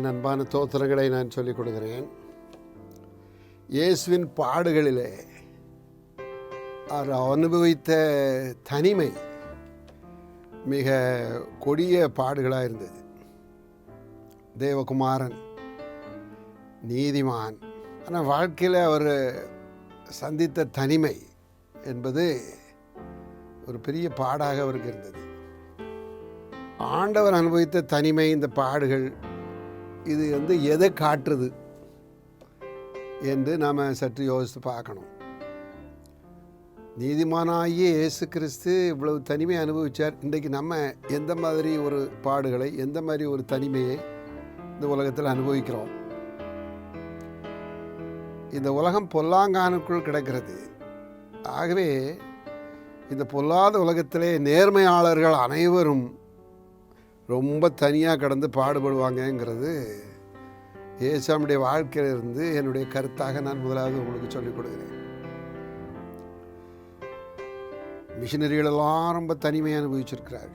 நாமத்துக்கு அன்பான தோத்திரங்களை நான் சொல்லிக் கொடுக்கிறேன். இயேசுவின் பாடுகளிலே அவர் அனுபவித்த தனிமை மிக கொடிய பாடுகளாக இருந்தது. தேவகுமாரன், நீதிமான், ஆனால் வாழ்க்கையில் அவர் சந்தித்த தனிமை என்பது ஒரு பெரிய பாடாக அவருக்கு இருந்தது. ஆண்டவர் அனுபவித்த தனிமை, இந்த பாடுகள், இது எதை காட்டுறது என்று நாம் சற்று யோசித்து பார்க்கணும். நீதிமானாகிய இயேசு கிறிஸ்து இவ்வளவு தனிமை அனுபவித்தார். இன்றைக்கு நம்ம எந்த மாதிரி ஒரு பாடுகளை, எந்த மாதிரி ஒரு தனிமையை இந்த உலகத்தில் அனுபவிக்கிறோம்? இந்த உலகம் பொல்லாங்கானுக்குள் கிடக்கிறது. ஆகவே இந்த பொல்லாத உலகத்திலே நேர்மையாளர்கள் அனைவரும் ரொம்ப தனியாக கடந்து பாடுபடுவாங்கங்கிறது இயேசுடைய வாழ்க்கையிலிருந்து என்னுடைய கருத்தாக நான் முதலாவது உங்களுக்கு சொல்லிக் கொடுக்கிறேன். மிஷினரிகளெல்லாம் ரொம்ப தனிமையை அனுபவிச்சிருக்கிறார்.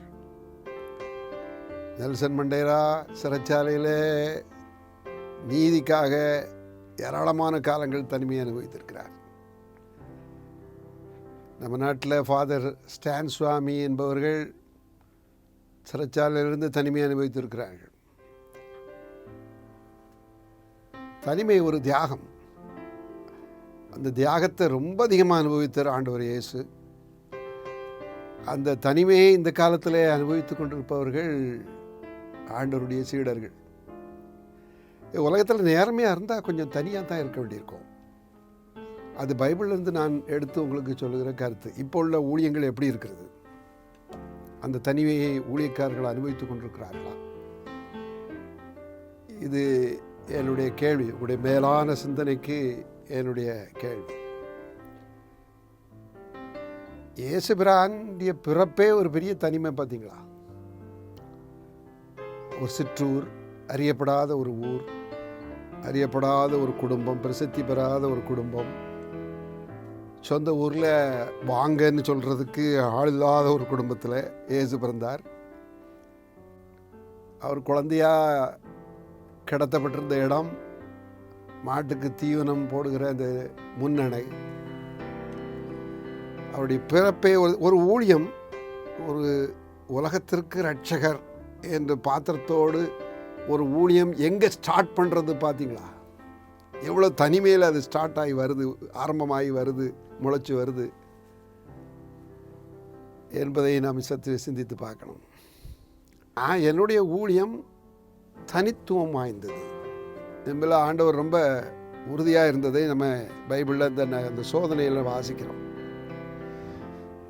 நெல்சன் மண்டேலா சிறைச்சாலையில் நீதிக்காக ஏராளமான காலங்கள் தனிமையை அனுபவித்திருக்கிறார். நம்ம நாட்டில் ஃபாதர் ஸ்டான் சுவாமி என்பவர்கள் சிறைச்சாலையிலிருந்து தனிமையை அனுபவித்திருக்கிறார்கள். தனிமை ஒரு தியாகம். அந்த தியாகத்தை ரொம்ப அதிகமாக அனுபவித்தார் ஆண்டவர் இயேசு. அந்த தனிமையை இந்த காலத்தில் அனுபவித்து கொண்டிருப்பவர்கள் ஆண்டவருடைய சீடர்கள். உலகத்தில் நேர்மையாக இருந்தால் கொஞ்சம் தனியாக தான் இருக்க வேண்டியிருக்கும். அது பைபிள்லேருந்து நான் எடுத்து உங்களுக்கு சொல்லுகிற கருத்து. இப்போ உள்ள ஊழியங்கள் எப்படி இருக்கிறது? அந்த தனிமையை ஊழியக்காரர்கள் அனுபவித்துக் கொண்டிருக்கிறார்களா? இது என்னுடைய கேள்வி, உங்களுடைய மேலான சிந்தனைக்கு என்னுடைய கேள்வி. இயேசு பிரானுடைய பிறப்பே ஒரு பெரிய தனிமை. பார்த்தீங்களா? ஒரு சிற்றூர், அறியப்படாத ஒரு ஊர், அறியப்படாத ஒரு குடும்பம், பிரசித்தி பெறாத ஒரு குடும்பம், சொந்த ஊரில் வாங்கன்னு சொல்கிறதுக்கு ஆள் இல்லாத ஒரு குடும்பத்தில் இயேசு பிறந்தார். அவர் குழந்தையாக கிடத்தப்பட்டிருந்த இடம் மாட்டுக்கு தீவனம் போடுகிற அந்த முன்னணை. அவருடைய பிறப்பே ஒரு ஊழியம், ஒரு உலகத்திற்கு இரட்சகர் என்ற பாத்திரத்தோடு ஒரு ஊழியம் எங்கே ஸ்டார்ட் பண்ணுறது பார்த்தீங்களா? எவ்வளோ தனிமையில் அது ஸ்டார்ட் ஆகி வருது, ஆரம்பமாகி வருது, முளைச்சி வருது என்பதை நாம் சற்று சிந்தித்து பார்க்கணும். என்னுடைய ஊழியம் தனித்துவம் வாய்ந்தது என்பதில் ஆண்டவர் ரொம்ப உறுதியாக இருந்ததை நம்ம பைபிளில் அந்த சோதனையில் வாசிக்கிறோம்.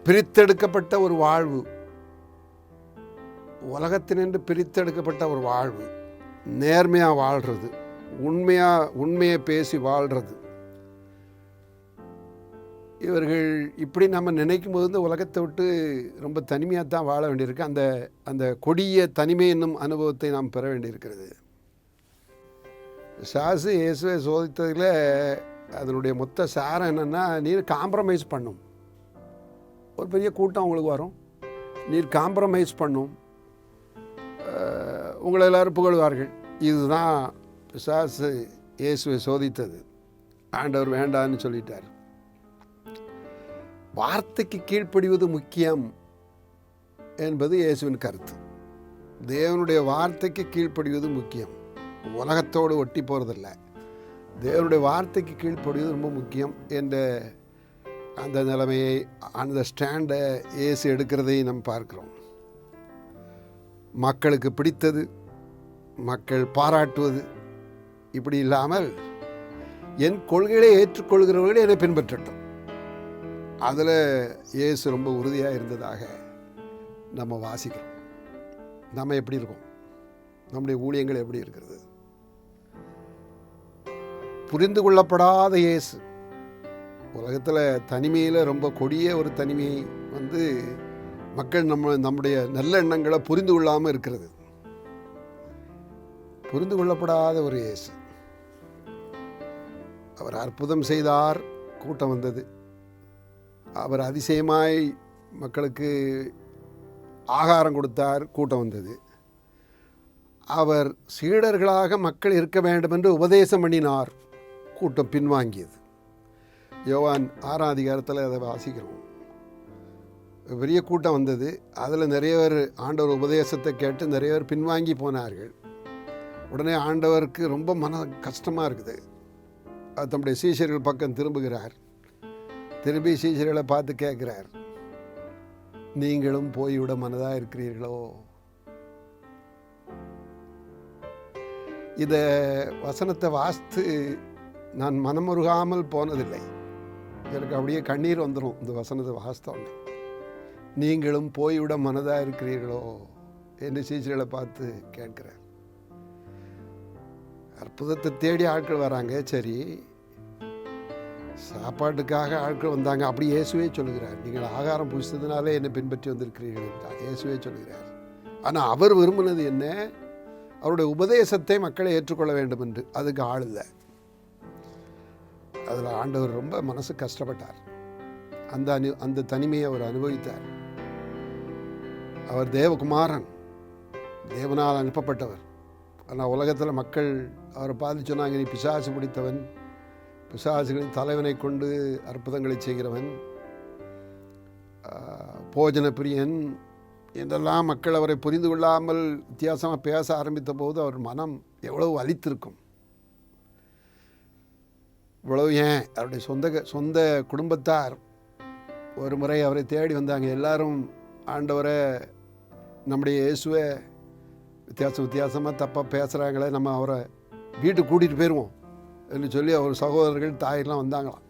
பிரித்தெடுக்கப்பட்ட ஒரு வாழ்வு, உலகத்தினின்று பிரித்தெடுக்கப்பட்ட ஒரு வாழ்வு, நேர்மையாக வாழ்கிறது, உண்மையை பேசி வாழ்கிறது. இவர்கள் இப்படி நம்ம நினைக்கும் போது இந்த உலகத்தை விட்டு ரொம்ப தனிமையாக தான் வாழ வேண்டியிருக்கு. அந்த கொடிய தனிமை என்னும் அனுபவத்தை நாம் பெற வேண்டியிருக்கிறது. சாசு இயேசுவை சோதித்ததில் அதனுடைய மொத்த சாரம் என்னென்னா, நீர் காம்ப்ரமைஸ் பண்ணும். ஒரு பெரிய கூட்டம் உங்களுக்கு வரும், நீர் காம்ப்ரமைஸ் பண்ணும், உங்களை எல்லோரும் புகழ்வார்கள். இதுதான் பிசாசு இயேசுவை சோதித்தது. ஆண்டவர் வேண்டான்னு சொல்லிட்டார். வார்த்தைக்கு கீழ்ப்படிவது முக்கியம் என்பது இயேசுவின் கருத்து. தேவனுடைய வார்த்தைக்கு கீழ்ப்படிவது முக்கியம், உலகத்தோடு ஒட்டி போகிறதில்ல. தேவனுடைய வார்த்தைக்கு கீழ்ப்படிவது ரொம்ப முக்கியம் என்ற அந்த நிலைமையை, அந்த ஸ்டாண்டை இயேசு எடுக்கிறதை நம்ம பார்க்கிறோம். மக்களுக்கு பிடித்தது, மக்கள் பாராட்டுவது, இப்படி இல்லாமல் என் கொள்கைகளை ஏற்றுக்கொள்கிறவர்கள் என்னை பின்பற்றட்டும். அதில் இயேசு ரொம்ப உறுதியாக இருந்ததாக நம்ம வாசிக்கிறோம். நம்ம எப்படி இருக்கோம்? நம்முடைய ஊழியங்கள் எப்படி இருக்கிறது? புரிந்து கொள்ளப்படாத இயேசு உலகத்தில் தனிமையில் ரொம்ப கொடிய ஒரு தனிமையை மக்கள் நம்முடைய நல்ல எண்ணங்களை புரிந்து கொள்ளாமல் இருக்கிறது. புரிந்து கொள்ளப்படாத ஒரு இயேசு. அவர் அற்புதம் செய்தார், கூட்டம் வந்தது. அவர் அதிசயமாய் மக்களுக்கு ஆகாரம் கொடுத்தார், கூட்டம் வந்தது. அவர் சீடர்களாக மக்கள் இருக்க வேண்டும் என்று உபதேசம் பண்ணினார். கூட்டம் பின்வாங்கியது. யோவான் 6ஆம் அதிகாரத்தில் அதை வாசிக்கிறோம். பெரிய கூட்டம் வந்தது. அதில் நிறைய பேர் ஆண்டவர் உபதேசத்தை கேட்டு நிறைய பேர் பின்வாங்கி போனார்கள். உடனே ஆண்டவருக்கு ரொம்ப மன கஷ்டமாக இருக்குது. அது தம்முடைய சீஷர்கள் பக்கம் திரும்புகிறார். திரும்பி சீஷர்களை பார்த்து கேட்குறார், நீங்களும் போய்விட மனதாக இருக்கிறீர்களோ? இந்த வசனத்தை வாசித்து நான் மனமுருகாமல் போனதில்லை. எனக்கு அப்படியே கண்ணீர் வந்துடும் இந்த வசனத்தை வாசித்தோன்னே. நீங்களும் போய்விட மனதாக இருக்கிறீர்களோ என்று சீஷர்களை பார்த்து கேட்கிறார். அற்புதத்தை தேடி ஆட்கள் வராங்க, சரி. சாப்பாட்டுக்காக ஆட்கள் வந்தாங்க, அப்படி இயேசுவே சொல்லுகிறார், நீங்கள் ஆகாரம் புசித்ததுனாலே என்னை பின்பற்றி வந்திருக்கிறீர்கள் என்றார். இயேசுவே சொல்லுகிறார். ஆனால் அவர் விரும்பினது என்ன? அவருடைய உபதேசத்தை மக்களை ஏற்றுக்கொள்ள வேண்டும் என்று. அதுக்கு ஆள் இல்லை. அதில் ஆண்டவர் ரொம்ப மனசு கஷ்டப்பட்டார். அந்த தனிமையை அவர் அனுபவித்தார். அவர் தேவகுமாரன், தேவனால் அனுப்பப்பட்டவர். ஆனால் உலகத்தில் மக்கள் அவரை பார்த்து சொன்னாங்க, நீ பிசாசு பிடித்தவன், பிசாசுகளின் தலைவனை கொண்டு அற்புதங்களை செய்கிறவன், போஜன பிரியன் என்றெல்லாம் மக்கள் அவரை புரிந்து கொள்ளாமல் வித்தியாசமாக பேச ஆரம்பித்த போது அவர் மனம் எவ்வளவு வலித்திருக்கும். இவ்வளவு ஏன் அவருடைய சொந்த குடும்பத்தார் ஒரு முறை அவரை தேடி வந்தாங்க. எல்லாரும் ஆண்டவரை, நம்முடைய இயேசுவை வித்தியாசமாக தப்பாக பேசுகிறாங்களே, நம்ம அவரை வீட்டுக்கு கூட்டிகிட்டு போயிடுவோம் என்று சொல்லி அவர் சகோதரர்கள் தாயெல்லாம் வந்தாங்களாம்.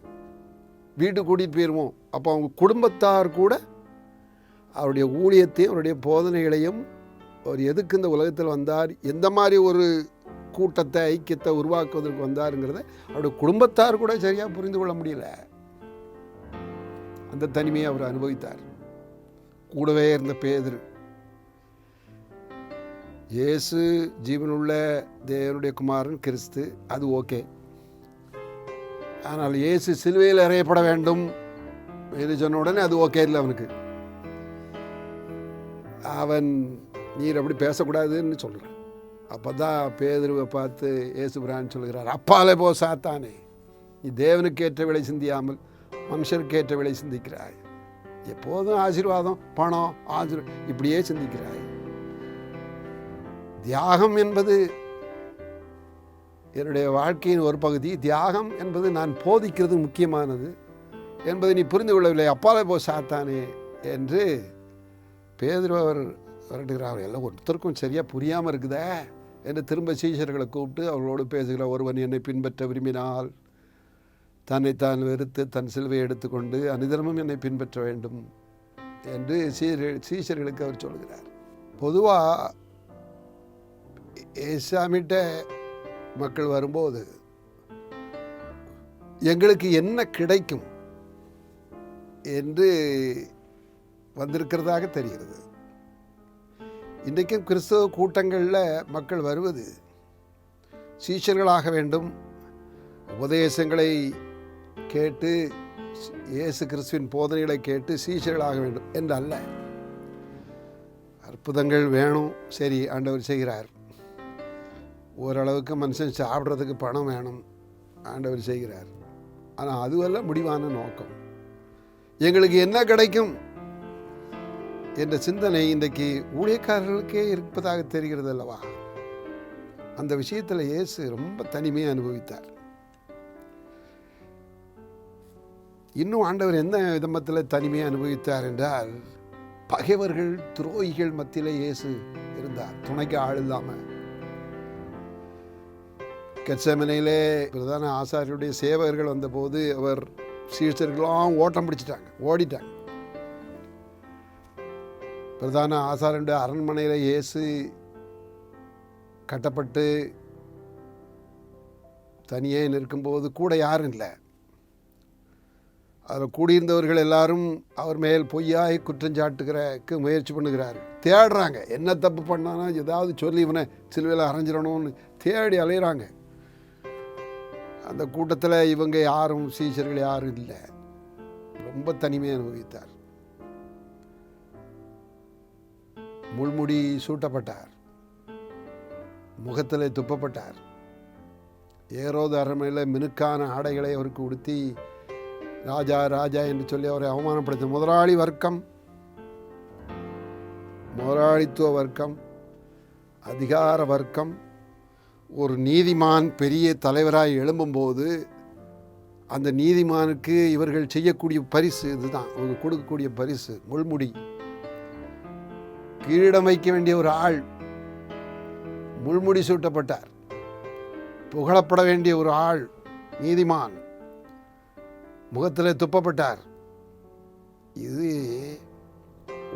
வீட்டுக்கு கூட்டிகிட்டு போயிடுவோம். அப்போ அவங்க குடும்பத்தார் கூட அவருடைய ஊழியத்தையும் அவருடைய போதனைகளையும் அவர் எதுக்கு இந்த உலகத்தில் வந்தார், எந்த மாதிரி ஒரு கூட்டத்தை ஐக்கியத்தை உருவாக்குவதற்கு வந்தாருங்கிறத அவருடைய குடும்பத்தார் கூட சரியாக புரிந்து கொள்ள முடியல. அந்த தனிமையை அவர் அனுபவித்தார். கூடவே இருந்த பேதுரு, இயேசு ஜீவனுள்ள தேவனுடைய குமாரன் கிறிஸ்து, அது ஓகே. ஆனால் இயேசு சிலுவையில் அறையப்பட வேண்டும் என்று சொன்ன உடனே அது ஓகே இல்லை அவனுக்கு. அவன் நீர் அப்படி பேசக்கூடாதுன்னு சொல்கிறான். அப்போ தான் பேதுருவை பார்த்து இயேசு பிரான் சொல்கிறார், அப்பாலே போ சாத்தானே, நீ தேவனுக்கு ஏற்ற விலை சிந்தியாமல் மனுஷருக்கு ஏற்ற விலை சிந்திக்கிறாய். எப்போதும் ஆசீர்வாதம், பணம், இப்படியே சிந்திக்கிறாய். தியாகம் என்பது என்னுடைய வாழ்க்கையின் ஒரு பகுதி. தியாகம் என்பது நான் போதிக்கிறது முக்கியமானது என்பதை நீ புரிந்து கொள்ளவில்லை. அப்பாலே போ சாத்தானே என்று பேதுரு அவர் விரட்டுகிறார். எல்லாம் ஒருத்தருக்கும் சரியாக புரியாமல் இருக்குதே என்று திரும்ப சீஷர்களை கூப்பிட்டு அவர்களோடு பேசுகிறார். ஒருவன் என்னை பின்பற்ற விரும்பினால் தன்னைத்தான் வெறுத்து தன் சிலுவை எடுத்துக்கொண்டு அனுதினமும் என்னை பின்பற்ற வேண்டும் என்று சீஷர்களுக்கு அவர் சொல்கிறார். பொதுவாக ஏசாமிட்ட மக்கள் வரும்போது எங்களுக்கு என்ன கிடைக்கும் என்று வந்திருக்கிறதாக தெரிகிறது. இன்றைக்கும் கிறிஸ்தவ கூட்டங்களில் மக்கள் வருவது சீஷர்களாக வேண்டும், உபதேசங்களை கேட்டு இயேசு கிறிஸ்துவின் போதனைகளை கேட்டு சீஷர்களாக வேண்டும் என்று அல்ல. அற்புதங்கள் வேணும், சரி, ஆண்டவர் செய்கிறார். ஓரளவுக்கு மனுஷன் சாப்பிட்றதுக்கு பணம் வேணும், ஆண்டவர் செய்கிறார். ஆனால் அதுவல்ல முடிவான நோக்கம். எங்களுக்கு என்ன கிடைக்கும் என்ற சிந்தனை இன்றைக்கு ஊழியக்காரர்களுக்கே இருப்பதாக தெரிகிறது அல்லவா? அந்த விஷயத்தில் இயேசு ரொம்ப தனிமையை அனுபவித்தார். இன்னும் ஆண்டவர் எந்த விதத்தில் தனிமையை அனுபவித்தார் என்றால், பகைவர்கள் துரோகிகள் மத்தியிலே இயேசு இருந்தார், துணைக்கு ஆள் இல்லாமல். கெத்செமனையிலே பிரதான ஆசாரியருடைய சேவகர்கள் வந்தபோது அவர் சீஷர்களெல்லாம் ஓட்டம் பிடிச்சிட்டாங்க, ஓடிட்டாங்க. பிரதான ஆசாரியருடைய அரண்மனையில் இயேசு கட்டப்பட்டு தனியே நிற்கும்போது கூட யாரும் இல்லை. அதில் கூடியிருந்தவர்கள் எல்லாரும் அவர் மேல் பொய்யாய் குற்றஞ்சாட்டுகிறக்கு முயற்சி பண்ணுகிறார். தேடுறாங்க, என்ன தப்பு பண்ணானா ஏதாவது சொல்லி இவனை சிலுவையில் அரைஞ்சிடணும்னு தேடி அலையிறாங்க. அந்த கூட்டத்தில் இவங்க யாரும் சீஷர்கள் யாரும் இல்லை. ரொம்ப தனிமையை அனுபவித்தார். முள்முடி சூட்டப்பட்டார். முகத்திலே துப்பப்பட்டார். ஏரோது அரண்மனையில் மினுக்கான ஆடைகளை அவருக்கு உடுத்தி ராஜா ராஜா என்று சொல்லி அவரை அவமானப்படுத்த முதலாளித்துவ வர்க்கம், அதிகார வர்க்கம் ஒரு நீதிமான் பெரிய தலைவராய் எழும்பும்போது அந்த நீதிமானுக்கு இவர்கள் செய்யக்கூடிய பரிசு இதுதான், இவங்க கொடுக்கக்கூடிய பரிசு. முள்முடி, கிரீடம் வைக்க வேண்டிய ஒரு ஆள் முள்முடி சூட்டப்பட்டார். புகழப்பட வேண்டிய ஒரு ஆள் நீதிமான் முகத்தில் துப்பப்பட்டார். இது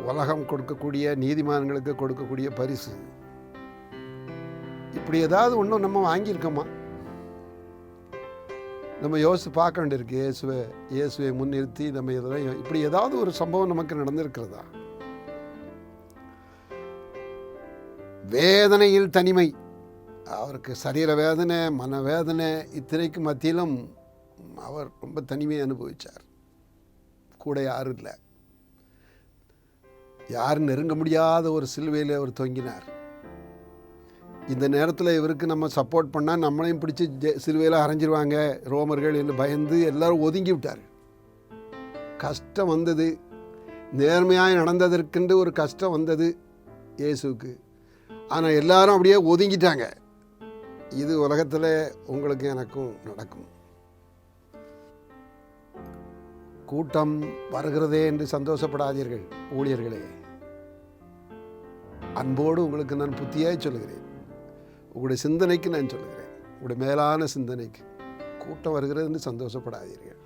உலகம் கொடுக்கக்கூடிய நீதிமான்களுக்கு கொடுக்கக்கூடிய பரிசு. இப்படி ஏதாவது ஒன்றும் நம்ம வாங்கியிருக்கோமா? நம்ம யோசித்து பார்க்க வேண்டியிருக்கு. இயேசுவை முன்னிறுத்தி நம்ம இதெல்லாம் இப்படி ஏதாவது ஒரு சம்பவம் நமக்கு நடந்திருக்கிறதா? வேதனையில் தனிமை, அவருக்கு சரீர வேதனை, மன வேதனை, இத்தனைக்கு மத்தியிலும் அவர் ரொம்ப தனிமையை அனுபவித்தார். கூட யாரும் இல்லை, யாரும் நெருங்க முடியாத ஒரு சிலுவையில் அவர் தொங்கினார். இந்த நேரத்தில் இவருக்கு நம்ம சப்போர்ட் பண்ணால் நம்மளையும் பிடிச்சி சிலுவையில் அரைஞ்சிருவாங்க ரோமர்கள் என்று பயந்து எல்லாரும் ஒதுங்கி விட்டார். கஷ்டம் வந்தது, நேர்மையாக நடந்ததற்கென்று ஒரு கஷ்டம் வந்தது இயேசுக்கு. ஆனால் எல்லாரும் அப்படியே ஒதுங்கிட்டாங்க. இது உலகத்தில் உங்களுக்கு எனக்கும் நடக்கும். கூட்டம் வருகிறதே என்று சந்தோஷப்படாதீர்கள் ஊழியர்களே. அன்போடு உங்களுக்கு நான் புத்தியாய் சொல்லுகிறேன், உங்களுடைய சிந்தனைக்கு நான் சொல்லுகிறேன், உங்களுடைய மேலான சிந்தனைக்கு. கூட்டம் வருகிறது என்று சந்தோஷப்படாதீர்கள்.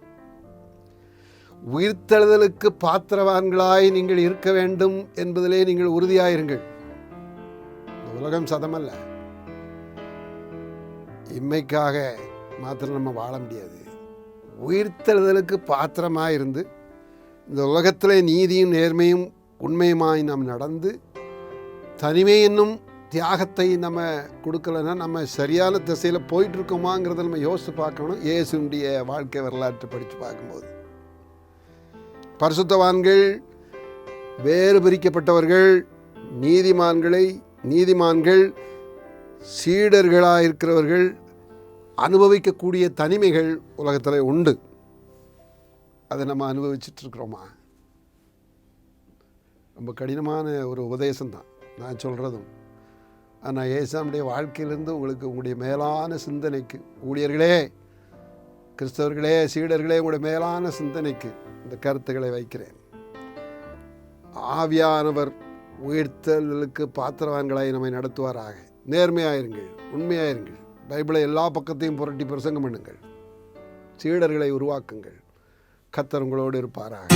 உயிர்த்தெழுதலுக்கு பாத்திரவான்களாய் நீங்கள் இருக்க வேண்டும் என்பதிலே நீங்கள் உறுதியாயிருங்கள். இந்த உலகம் சதமல்ல, இம்மைக்காக மாத்திரம் நம்ம வாழ முடியாது. உயிர்த்தெழுதலுக்கு பாத்திரமாயிருந்து இந்த உலகத்திலே நீதியும் நேர்மையும் உண்மையுமாய் நாம் நடந்து தனிமை என்னும் தியாகத்தை நம்ம கொடுக்கலன்னா நம்ம சரியான திசையில் போயிட்டுருக்கோமாங்கிறத நம்ம யோசித்து பார்க்கணும். இயேசுடைய வாழ்க்கை வரலாற்றை படித்து பார்க்கும்போது பரிசுத்தவான்கள், வேறு பிரிக்கப்பட்டவர்கள், நீதிமான்கள், சீடர்களாக இருக்கிறவர்கள் அனுபவிக்கக்கூடிய தனிமைகள் உலகத்தில் உண்டு. அதை நம்ம அனுபவிச்சுட்ருக்குறோமா? ரொம்ப கடினமான ஒரு உபதேசம்தான் நான் சொல்கிறதும். ஆனால் ஏசாமுடைய வாழ்க்கையிலிருந்து உங்களுக்கு உங்களுடைய மேலான சிந்தனைக்கு, ஊழியர்களே, கிறிஸ்தவர்களே, சீடர்களே, உங்களுடைய மேலான சிந்தனைக்கு இந்த கருத்துக்களை வைக்கிறேன். ஆவியானவர் உயிர்த்தலுக்கு பாத்திரவான்களாய் நம்மை நடத்துவாராக. நேர்மையாயிருங்கள், உண்மையாயிருங்கள். பைபிளை எல்லா பக்கத்தையும் புரட்டி பிரசங்கம் பண்ணுங்கள். சீடர்களை உருவாக்குங்கள். கர்த்தர் உங்களோடு இருப்பாராக.